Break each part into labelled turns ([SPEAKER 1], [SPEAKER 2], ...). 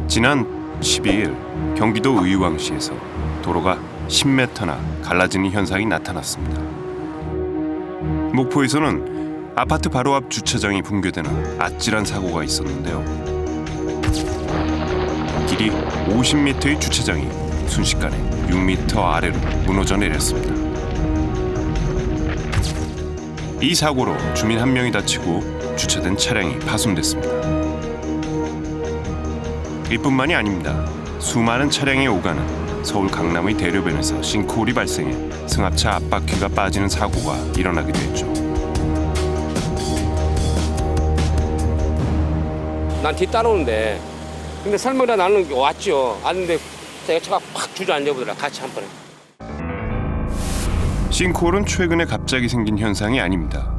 [SPEAKER 1] 지난 12일 경기도 의왕시에서 도로가 10m나 갈라지는 현상이 나타났습니다. 목포에서는 아파트 바로 앞 주차장이 붕괴되는 아찔한 사고가 있었는데요. 길이 50m의 주차장이 순식간에 6m 아래로 무너져 내렸습니다. 이 사고로 주민 한 명이 다치고 주차된 차량이 파손됐습니다. 이뿐만이 아닙니다. 수많은 차량이 오가는 서울 강남의 대로변에서 싱크홀이 발생해 승합차 앞바퀴가 빠지는 사고가 일어나기도 했죠.
[SPEAKER 2] 난 뒤 따라오는데 근데 설명이라 나는 왔죠. 왔는데 제가 차가 팍 주저앉아보더라. 같이 한 번에.
[SPEAKER 1] 싱크홀은 최근에 갑자기 생긴 현상이 아닙니다.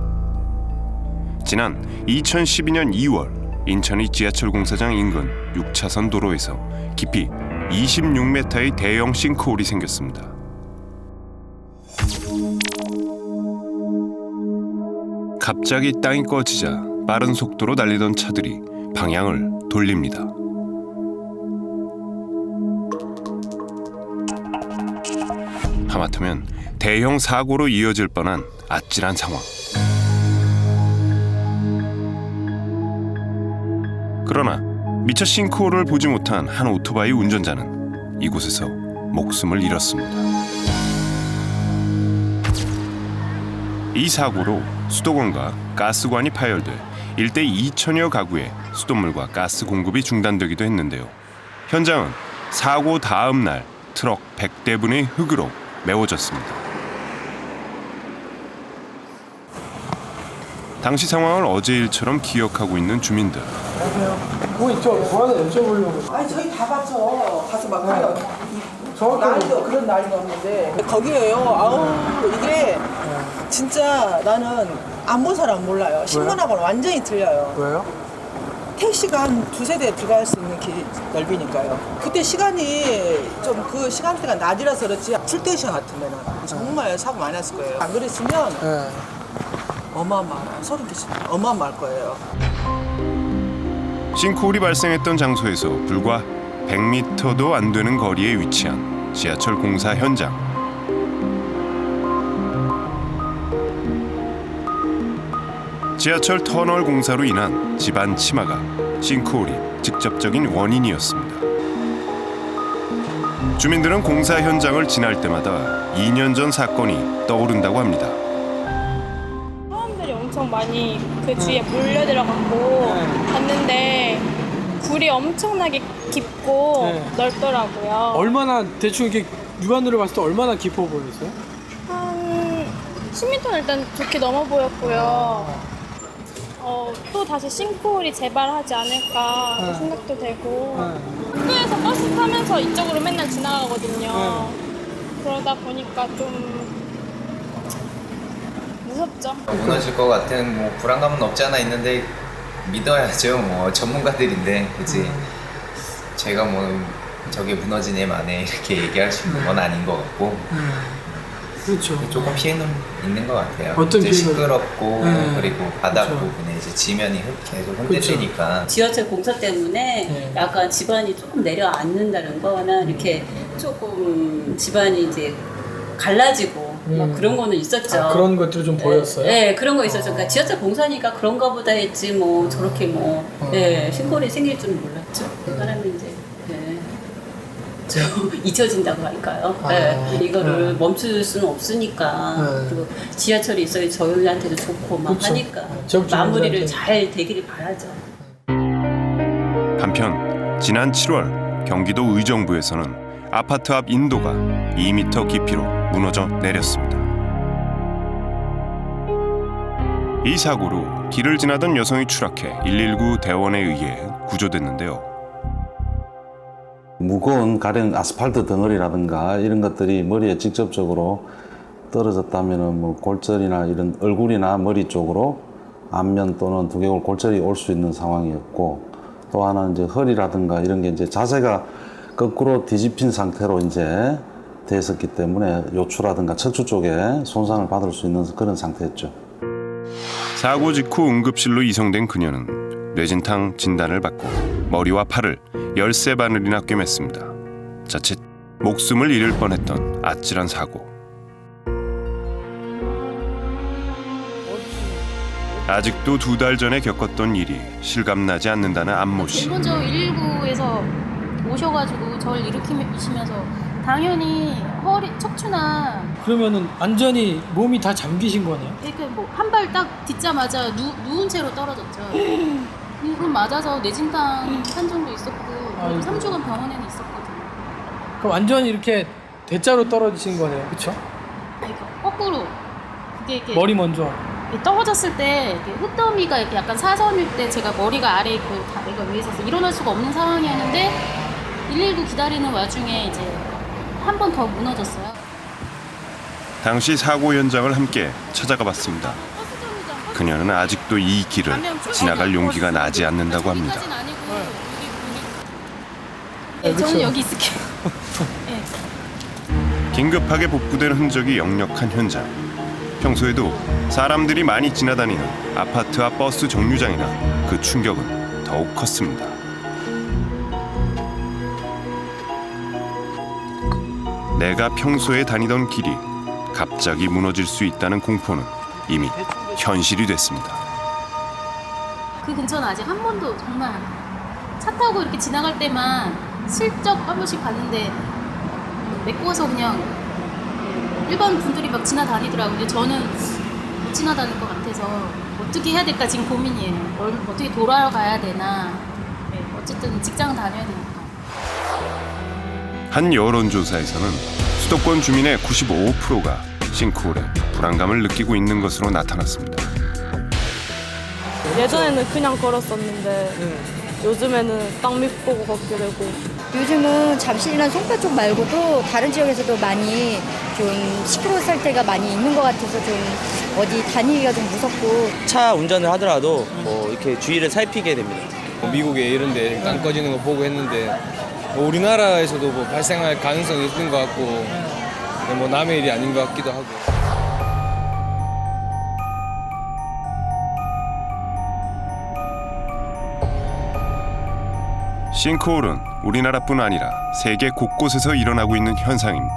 [SPEAKER 1] 지난 2012년 2월 인천의 지하철 공사장 인근 6차선 도로에서 깊이 26m의 대형 싱크홀이 생겼습니다. 갑자기 땅이 꺼지자 빠른 속도로 달리던 차들이 방향을 돌립니다. 하마터면 대형 사고로 이어질 뻔한 아찔한 상황. 그러나 미처 싱크홀을 보지 못한 한 오토바이 운전자는 이곳에서 목숨을 잃었습니다. 이 사고로 수도관과 가스관이 파열돼 일대 2천여 가구에 수돗물과 가스 공급이 중단되기도 했는데요. 현장은 사고 다음 날 트럭 100대분의 흙으로 메워졌습니다. 당시 상황을 어제 일처럼 기억하고 있는 주민들.
[SPEAKER 3] 뭐 있죠? 뭐 하나 여쭤보려고.
[SPEAKER 4] 아니 저희 다 봤죠. 가서 막 하요.
[SPEAKER 3] 정확하게
[SPEAKER 4] 난리도 그런 난리가 없는데 거기에요. 아우 이게 진짜 나는 안 본 사람 몰라요. 신문하고는 완전히 틀려요.
[SPEAKER 3] 왜요?
[SPEAKER 4] 택시가 한 두세 대 들어갈 수 있는 길 넓이니까요. 그때 시간이 좀 그 시간대가 낮이라서 그렇지 출퇴근 시간 같으면 정말 사고 많이 났을 거예요. 안 그랬으면
[SPEAKER 3] 네.
[SPEAKER 4] 어마어마해요. 소름 끼치면 어마어마할 거예요.
[SPEAKER 1] 싱크홀이 발생했던 장소에서 불과 100m도 안 되는 거리에 위치한 지하철 공사 현장. 지하철 터널 공사로 인한 집안 침하가 싱크홀이 직접적인 원인이었습니다. 주민들은 공사 현장을 지날 때마다 2년 전 사건이 떠오른다고 합니다.
[SPEAKER 5] 사람들이 엄청 많이 그 주위에 몰려들어가고 봤는데 굴이 엄청나게 깊고
[SPEAKER 3] 네.
[SPEAKER 5] 넓더라고요.
[SPEAKER 3] 얼마나 대충 이렇게 육안으로 봤을 때 얼마나 깊어 보였어요?
[SPEAKER 5] 한 10m는 일단 좋게 넘어 보였고요. 또 다시 싱크홀이 재발하지 않을까
[SPEAKER 3] 네.
[SPEAKER 5] 생각도 되고
[SPEAKER 3] 네.
[SPEAKER 5] 학교에서 버스 타면서 이쪽으로 맨날 지나가거든요. 그러다 보니까 좀 무섭죠.
[SPEAKER 6] 무너질 것 같은 뭐 불안감은 없지 않아 있는데 믿어야죠. 뭐 전문가들인데 그치. 제가 뭐 저게 무너지네 마네 이렇게 얘기할 수 있는 건 아닌 것 같고
[SPEAKER 3] 그렇죠.
[SPEAKER 6] 조금 피해는 있는 것 같아요.
[SPEAKER 3] 어떤
[SPEAKER 6] 이제
[SPEAKER 3] 피해가?
[SPEAKER 6] 시끄럽고 그리고 바닥
[SPEAKER 3] 그렇죠.
[SPEAKER 6] 부분에 이제 지면이 계속 흔들리니까
[SPEAKER 7] 지하철 공사 때문에
[SPEAKER 3] 네.
[SPEAKER 7] 약간 집안이 조금 내려앉는다는 거나 이렇게 조금 집안이 이제 갈라지고 막 그런 거는 있었죠.
[SPEAKER 3] 아, 그런 것들이 좀 보였어요?
[SPEAKER 7] 네, 그런 거 있었죠. 그러니까 지하철 공사니까 그런가 보다 했지 뭐 저렇게 뭐 신고리 생길 줄은 몰랐죠. 사람이 이제 저 잊혀진다고 할까요? 이거를 멈출 수는 없으니까 그리고 지하철이 있어야 저희한테도 좋고 막
[SPEAKER 3] 그쵸.
[SPEAKER 7] 하니까
[SPEAKER 3] 지역
[SPEAKER 7] 마무리를
[SPEAKER 3] 주민들한테.
[SPEAKER 7] 잘 되기를 바라죠.
[SPEAKER 1] 한편 지난 7월 경기도 의정부에서는 아파트 앞 인도가 2m 깊이로 무너져 내렸습니다. 이 사고로 길을 지나던 여성이 추락해 119 대원에 의해 구조됐는데요.
[SPEAKER 8] 무거운 가령 아스팔트 덩어리라든가 이런 것들이 머리에 직접적으로 떨어졌다면 뭐 골절이나 이런 얼굴이나 머리 쪽으로 안면 또는 두개골 골절이 올 수 있는 상황이었고, 또 하나는 이제 허리라든가 이런 게 이제 자세가 거꾸로 뒤집힌 상태로 이제 돼 있었기 때문에 요추라든가 척추 쪽에 손상을 받을 수 있는 그런 상태였죠.
[SPEAKER 1] 사고 직후 응급실로 이송된 그녀는 뇌진탕 진단을 받고 머리와 팔을 열쇠 바늘이나 꿰맸습니다. 자칫 목숨을 잃을 뻔했던 아찔한 사고. 아직도 2달 전에 겪었던 일이 실감나지 않는다는 안모 씨.
[SPEAKER 9] 제일 먼저 119에서 오셔가지고 저를 일으키시면서 당연히 허리, 척추나
[SPEAKER 3] 그러면은 완전히 몸이 다 잠기신 거네요?
[SPEAKER 9] 이렇게 뭐 한 발 딱 딛자마자 누운 채로 떨어졌죠. 이건 맞아서 뇌진탕 한 정도 있었고
[SPEAKER 3] 아이고.
[SPEAKER 9] 3주간 병원에는 있었거든요.
[SPEAKER 3] 그럼 완전히 이렇게 대자로 떨어지신 거네요, 그렇죠?
[SPEAKER 9] 그러니까 거꾸로 그게 이렇게
[SPEAKER 3] 머리 먼저.
[SPEAKER 9] 떨어졌을 때 이렇게 흙더미가 이렇게 약간 사선일 때 제가 머리가 아래에 있고 다리가 위에 있어서 일어날 수가 없는 상황이었는데 119 기다리는 와중에 이제 한 번 더 무너졌어요.
[SPEAKER 1] 당시 사고 현장을 함께 찾아가 봤습니다. 그녀는 아직도 이 길을 지나갈 용기가 나지 않는다고 합니다.
[SPEAKER 9] 여기까지는 아니고 여기 저는 여기 있을게요. 네.
[SPEAKER 1] 긴급하게 복구된 흔적이 역력한 현장. 평소에도 사람들이 많이 지나다니는 아파트와 버스 정류장이나 그 충격은 더욱 컸습니다. 내가 평소에 다니던 길이 갑자기 무너질 수 있다는 공포는 이미 현실이 됐습니다.
[SPEAKER 9] 그 근처는 아직 한 번도 정말 차 타고 이렇게 지나갈 때만 슬쩍 한 번씩 봤는데 메꿔서 그냥 일반 분들이 막 지나다니더라고요. 저는 못 지나다닐 것 같아서 어떻게 해야 될까 지금 고민이에요. 어떻게 돌아가야 되나. 네, 어쨌든 직장 다녀야 되니까.
[SPEAKER 1] 한 여론조사에서는 수도권 주민의 95%가 싱크홀에 불안감을 느끼고 있는 것으로 나타났습니다.
[SPEAKER 10] 예전에는 그냥 걸었었는데 요즘에는 땅 밑보고 걷게 되고.
[SPEAKER 11] 요즘은 잠실이나 송파 쪽 말고도 다른 지역에서도 많이 좀 시끄러울 때가 많이 있는 것 같아서 좀 어디 다니기가 좀 무섭고.
[SPEAKER 12] 차 운전을 하더라도 이렇게 주의를 살피게 됩니다.
[SPEAKER 13] 미국에 이런 데 땅 꺼지는 거 보고 했는데 우리나라에서도 발생할 가능성이 있는 것 같고 남의 일이 아닌 것 같기도 하고.
[SPEAKER 1] 싱크홀은 우리나라뿐 아니라 세계 곳곳에서 일어나고 있는 현상입니다.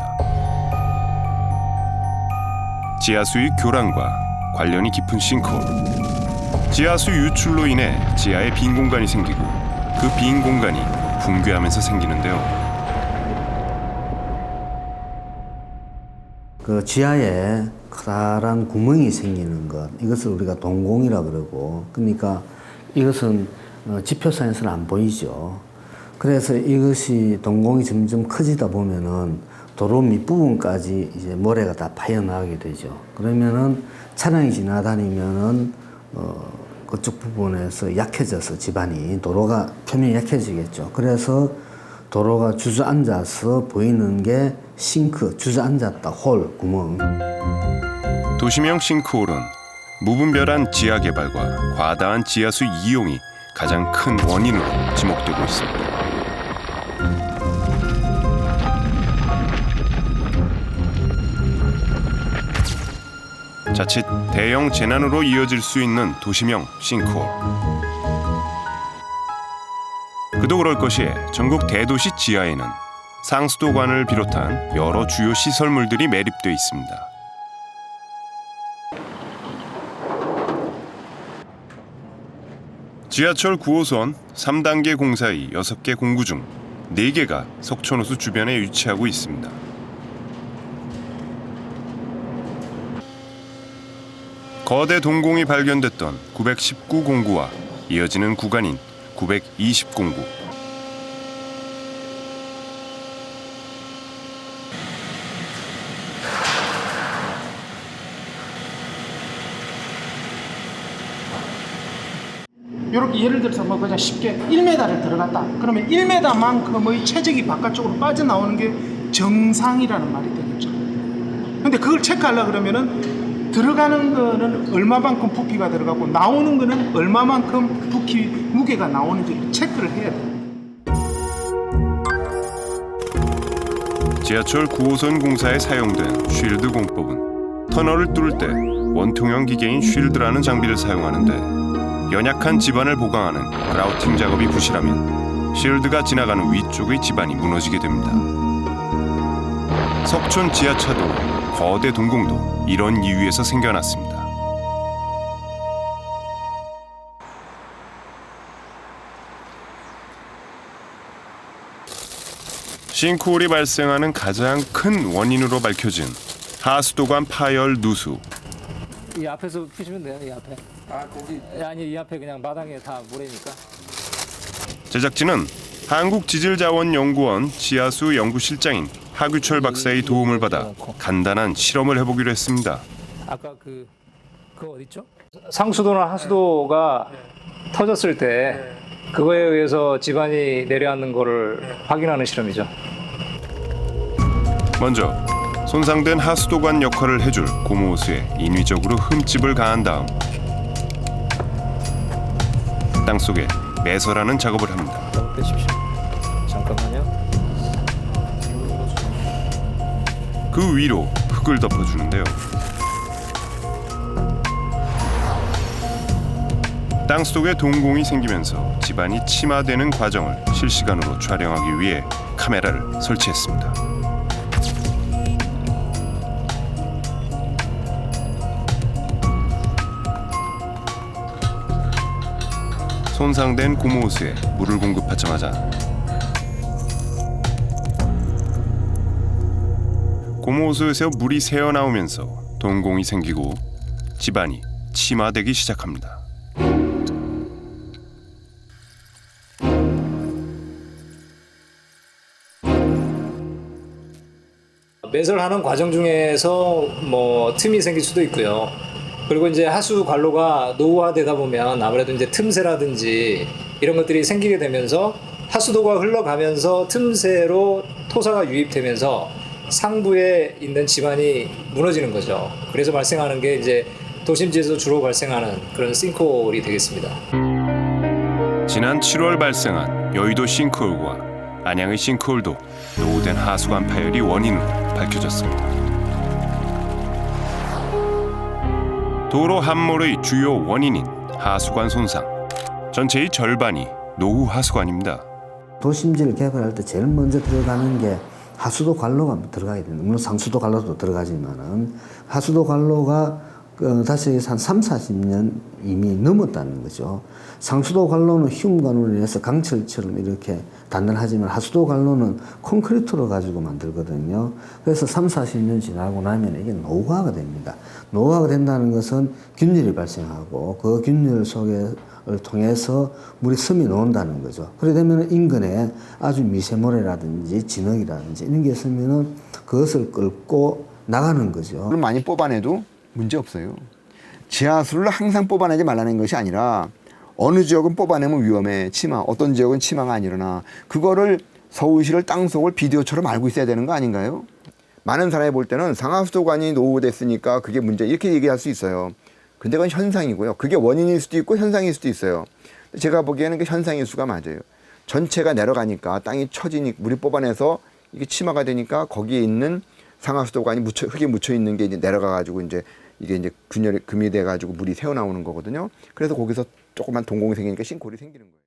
[SPEAKER 1] 지하수의 교란과 관련이 깊은 싱크홀. 지하수 유출로 인해 지하에 빈 공간이 생기고 그 빈 공간이 붕괴하면서 생기는데요.
[SPEAKER 14] 그 지하에 커다란 구멍이 생기는 것, 이것을 우리가 동공이라 그러고, 그러니까 이것은 지표상에서는 안 보이죠. 그래서 이것이 동공이 점점 커지다 보면은 도로 밑부분까지 이제 모래가 다 파여나가게 되죠. 그러면은 차량이 지나다니면은 그쪽 부분에서 약해져서 지반이 도로가 표면이 약해지겠죠. 그래서 도로가 주저앉아서 보이는 게 싱크, 주저앉았다, 홀, 구멍.
[SPEAKER 1] 도시명 싱크홀은 무분별한 지하 개발과 과다한 지하수 이용이 가장 큰 원인으로 지목되고 있습니다. 자칫 대형 재난으로 이어질 수 있는 도시명 싱크홀. 그도 그럴 것이에 전국 대도시 지하에는 상수도관을 비롯한 여러 주요 시설물들이 매립돼 있습니다. 지하철 9호선 3단계 공사의 6개 공구 중 4개가 석촌호수 주변에 위치하고 있습니다. 거대 동공이 발견됐던 919 공구와 이어지는 구간인 920 공구.
[SPEAKER 15] 이렇게 예를 들어서 뭐 그냥 쉽게 1m를 들어갔다. 그러면 1m만큼의 최적이 바깥쪽으로 빠져나오는 게 정상이라는 말이 되겠죠. 근데 그걸 체크하려고 그러면은 들어가는 거는 얼마만큼 부피가 들어가고 나오는 거는 얼마만큼 부피 무게가 나오는지를 체크를 해야 돼요.
[SPEAKER 1] 지하철 9호선 공사에 사용된 쉴드 공법은 터널을 뚫을 때 원통형 기계인 쉴드라는 장비를 사용하는데 연약한 지반을 보강하는 그라우팅 작업이 부실하면 실드가 지나가는 위쪽의 지반이 무너지게 됩니다. 석촌 지하차도, 거대 동공도 이런 이유에서 생겨났습니다. 싱크홀이 발생하는 가장 큰 원인으로 밝혀진 하수도관 파열 누수.
[SPEAKER 16] 이 앞에서 푸시면 돼요. 이 앞에. 아 거기? 아니 이 앞에 그냥 마당에 다 모래니까.
[SPEAKER 1] 제작진은 한국지질자원연구원 지하수 연구실장인 하규철 박사의 도움을 받아 간단한 실험을 해보기로 했습니다.
[SPEAKER 16] 아까 그거 어디 있죠? 상수도나 하수도가 터졌을 때 그거에 의해서 지반이 내려앉는 거를 확인하는 실험이죠.
[SPEAKER 1] 먼저 손상된 하수도관 역할을 해줄 고무호스에 인위적으로 흠집을 가한 다음 땅속에 매설하는 작업을 합니다.
[SPEAKER 16] 빼십시오. 잠깐만요.
[SPEAKER 1] 그 위로 흙을 덮어주는데요. 땅속에 동공이 생기면서 지반이 침하되는 과정을 실시간으로 촬영하기 위해 카메라를 설치했습니다. 손상된 고무호스에 물을 공급하자마자 고무호스에서 물이 새어나오면서 동공이 생기고 지반이 침하되기 시작합니다.
[SPEAKER 16] 매설하는 과정 중에서 뭐 틈이 생길 수도 있고요. 그리고 이제 하수 관로가 노후화되다 보면 아무래도 이제 틈새라든지 이런 것들이 생기게 되면서 하수도가 흘러가면서 틈새로 토사가 유입되면서 상부에 있는 지반이 무너지는 거죠. 그래서 발생하는 게 이제 도심지에서 주로 발생하는 그런 싱크홀이 되겠습니다.
[SPEAKER 1] 지난 7월 발생한 여의도 싱크홀과 안양의 싱크홀도 노후된 하수관 파열이 원인으로 밝혀졌습니다. 도로 함몰의 주요 원인인 하수관 손상. 전체의 절반이 노후 하수관입니다.
[SPEAKER 14] 도심지를 개발할 때 제일 먼저 들어가는 게 하수도 관로가 들어가야 됩니다. 물론 상수도 관로도 들어가지만은 하수도 관로가 다시 한 3, 40년 이미 넘었다는 거죠. 상수도 관로는 흉 관으로 인해서 강철처럼 이렇게 단단하지만 하수도 관로는 콘크리트로 가지고 만들거든요. 그래서 3, 40년 지나고 나면 이게 노후화가 됩니다. 노후화가 된다는 것은 균열이 발생하고 그 균열 속을 통해서 물이 스미 놓는다는 거죠. 그래 되면 인근에 아주 미세모래라든지 진흙이라든지 이런 게 있으면은 그것을 끌고 나가는 거죠.
[SPEAKER 17] 물을 많이 뽑아내도 문제 없어요. 지하수를 항상 뽑아내지 말라는 것이 아니라 어느 지역은 뽑아내면 위험해, 침하. 어떤 지역은 침하가 안 일어나. 그거를 서울시를 땅속을 비디오처럼 알고 있어야 되는 거 아닌가요? 많은 사람이 볼 때는 상하수도관이 노후됐으니까 그게 문제 이렇게 얘기할 수 있어요. 근데 그건 현상이고요. 그게 원인일 수도 있고 현상일 수도 있어요. 제가 보기에는 그 현상일 수가 맞아요. 전체가 내려가니까 땅이 처지니 물이 뽑아내서 이게 침하가 되니까 거기에 있는 상하수도관이 흙에 묻혀 있는 게 이제 내려가 가지고 이제 이게 이제 금이 돼 가지고 물이 새어 나오는 거거든요. 그래서 거기서 조그만 동공이 생기니까 싱크홀이 생기는 거예요.